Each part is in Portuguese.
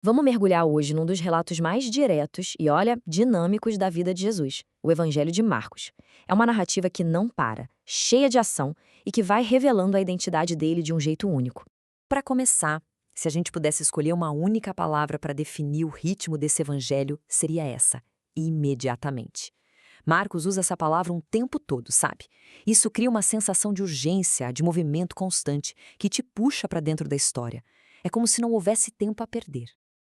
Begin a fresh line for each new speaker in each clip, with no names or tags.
Vamos mergulhar hoje num dos relatos mais diretos e, olha, dinâmicos da vida de Jesus, o Evangelho de Marcos. É uma narrativa que não para, cheia de ação e que vai revelando a identidade dele de um jeito único.
Para começar, se a gente pudesse escolher uma única palavra para definir o ritmo desse evangelho, seria essa: imediatamente. Marcos usa essa palavra um tempo todo, sabe? Isso cria uma sensação de urgência, de movimento constante, que te puxa para dentro da história. É como se não houvesse tempo a perder.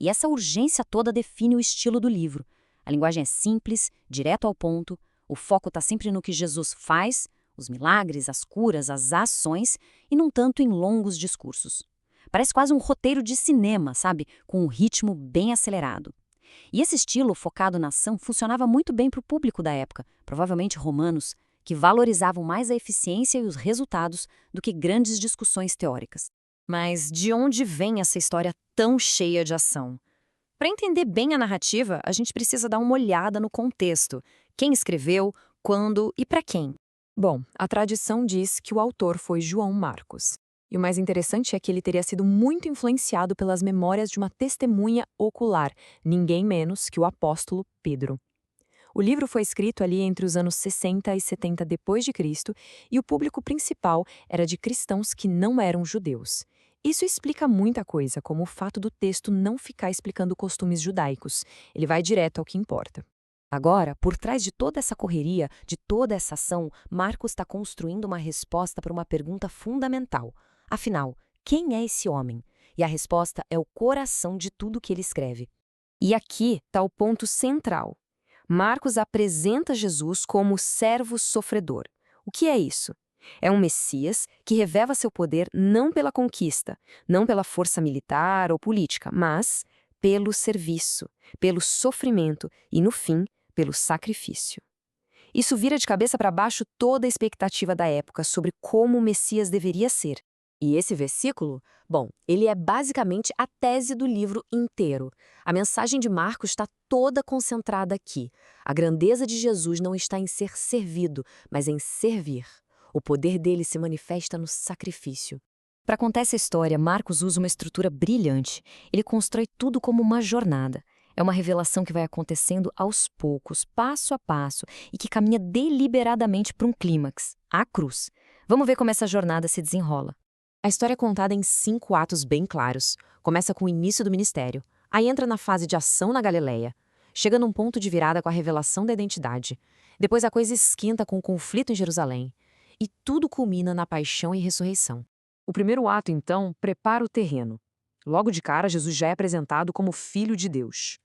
E essa urgência toda define o estilo do livro. A linguagem é simples, direto ao ponto, o foco está sempre no que Jesus faz, os milagres, as curas, as ações, e não tanto em longos discursos. Parece quase um roteiro de cinema, sabe? Com um ritmo bem acelerado. E esse estilo focado na ação funcionava muito bem para o público da época, provavelmente romanos, que valorizavam mais a eficiência e os resultados do que grandes discussões teóricas.
Mas de onde vem essa história tão cheia de ação? Para entender bem a narrativa, a gente precisa dar uma olhada no contexto. Quem escreveu, quando e para quem.
Bom, a tradição diz que o autor foi João Marcos. E o mais interessante é que ele teria sido muito influenciado pelas memórias de uma testemunha ocular, ninguém menos que o apóstolo Pedro. O livro foi escrito ali entre os anos 60 e 70 depois de Cristo, e o público principal era de cristãos que não eram judeus. Isso explica muita coisa, como o fato do texto não ficar explicando costumes judaicos. Ele vai direto ao que importa.
Agora, por trás de toda essa correria, de toda essa ação, Marcos está construindo uma resposta para uma pergunta fundamental. Afinal, quem é esse homem? E a resposta é o coração de tudo que ele escreve.
E aqui está o ponto central. Marcos apresenta Jesus como servo sofredor. O que é isso? É um Messias que revela seu poder não pela conquista, não pela força militar ou política, mas pelo serviço, pelo sofrimento e, no fim, pelo sacrifício. Isso vira de cabeça para baixo toda a expectativa da época sobre como o Messias deveria ser. E esse versículo, bom, ele é basicamente a tese do livro inteiro. A mensagem de Marcos está toda concentrada aqui. A grandeza de Jesus não está em ser servido, mas em servir. O poder dele se manifesta no sacrifício.
Para contar essa história, Marcos usa uma estrutura brilhante. Ele constrói tudo como uma jornada. É uma revelação que vai acontecendo aos poucos, passo a passo, e que caminha deliberadamente para um clímax, a cruz. Vamos ver como essa jornada se desenrola.
A história é contada em 5 atos bem claros. Começa com o início do ministério, aí entra na fase de ação na Galileia, chega num ponto de virada com a revelação da identidade. Depois a coisa esquenta com o conflito em Jerusalém. E tudo culmina na paixão e ressurreição. O primeiro ato, então, prepara o terreno. Logo de cara, Jesus já é apresentado como Filho de Deus.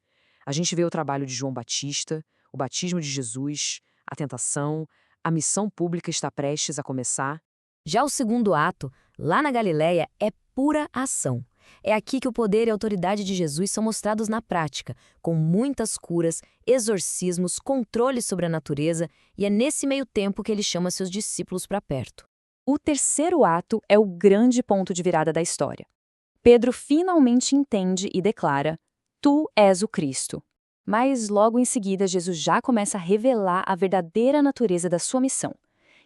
A gente vê o trabalho de João Batista, o batismo de Jesus, a tentação, a missão pública está prestes a começar.
Já o segundo ato, lá na Galileia, é pura ação. É aqui que o poder e a autoridade de Jesus são mostrados na prática, com muitas curas, exorcismos, controle sobre a natureza, e é nesse meio tempo que ele chama seus discípulos para perto.
O terceiro ato é o grande ponto de virada da história. Pedro finalmente entende e declara: Tu és o Cristo. Mas logo em seguida, Jesus já começa a revelar a verdadeira natureza da sua missão,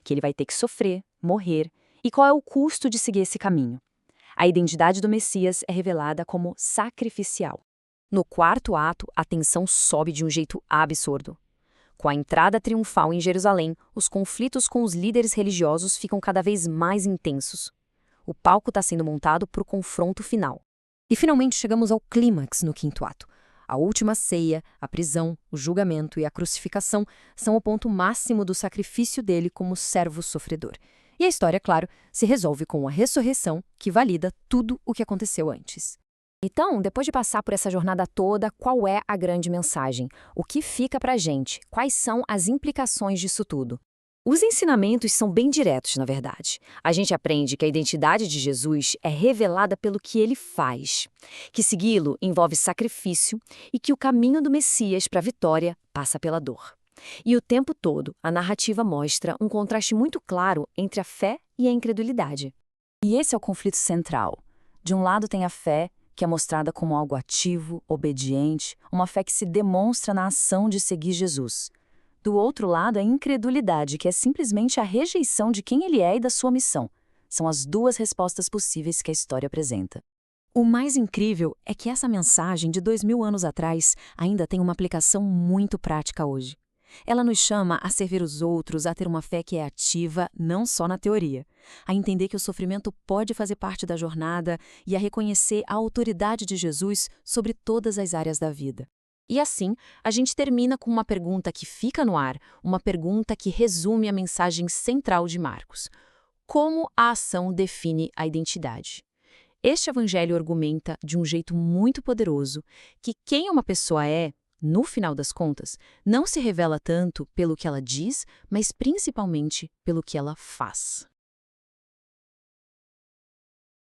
que ele vai ter que sofrer, morrer, e qual é o custo de seguir esse caminho. A identidade do Messias é revelada como sacrificial.
No quarto ato, a tensão sobe de um jeito absurdo. Com a entrada triunfal em Jerusalém, os conflitos com os líderes religiosos ficam cada vez mais intensos. O palco está sendo montado para o confronto final. E finalmente chegamos ao clímax no quinto ato. A última ceia, a prisão, o julgamento e a crucificação são o ponto máximo do sacrifício dele como servo sofredor. E a história, claro, se resolve com a ressurreição, que valida tudo o que aconteceu antes. Então, depois de passar por essa jornada toda, qual é a grande mensagem? O que fica pra gente? Quais são as implicações disso tudo? Os ensinamentos são bem diretos, na verdade. A gente aprende que a identidade de Jesus é revelada pelo que ele faz, que segui-lo envolve sacrifício e que o caminho do Messias para a vitória passa pela dor. E o tempo todo, a narrativa mostra um contraste muito claro entre a fé e a incredulidade.
E esse é o conflito central. De um lado tem a fé, que é mostrada como algo ativo, obediente, uma fé que se demonstra na ação de seguir Jesus. Do outro lado, a incredulidade, que é simplesmente a rejeição de quem ele é e da sua missão. São as duas respostas possíveis que a história apresenta. O mais incrível é que essa mensagem de 2000 anos atrás ainda tem uma aplicação muito prática hoje. Ela nos chama a servir os outros, a ter uma fé que é ativa, não só na teoria, a entender que o sofrimento pode fazer parte da jornada e a reconhecer a autoridade de Jesus sobre todas as áreas da vida. E assim, a gente termina com uma pergunta que fica no ar, uma pergunta que resume a mensagem central de Marcos. Como a ação define a identidade? Este evangelho argumenta, de um jeito muito poderoso, que quem uma pessoa é, no final das contas, não se revela tanto pelo que ela diz, mas principalmente pelo que ela faz.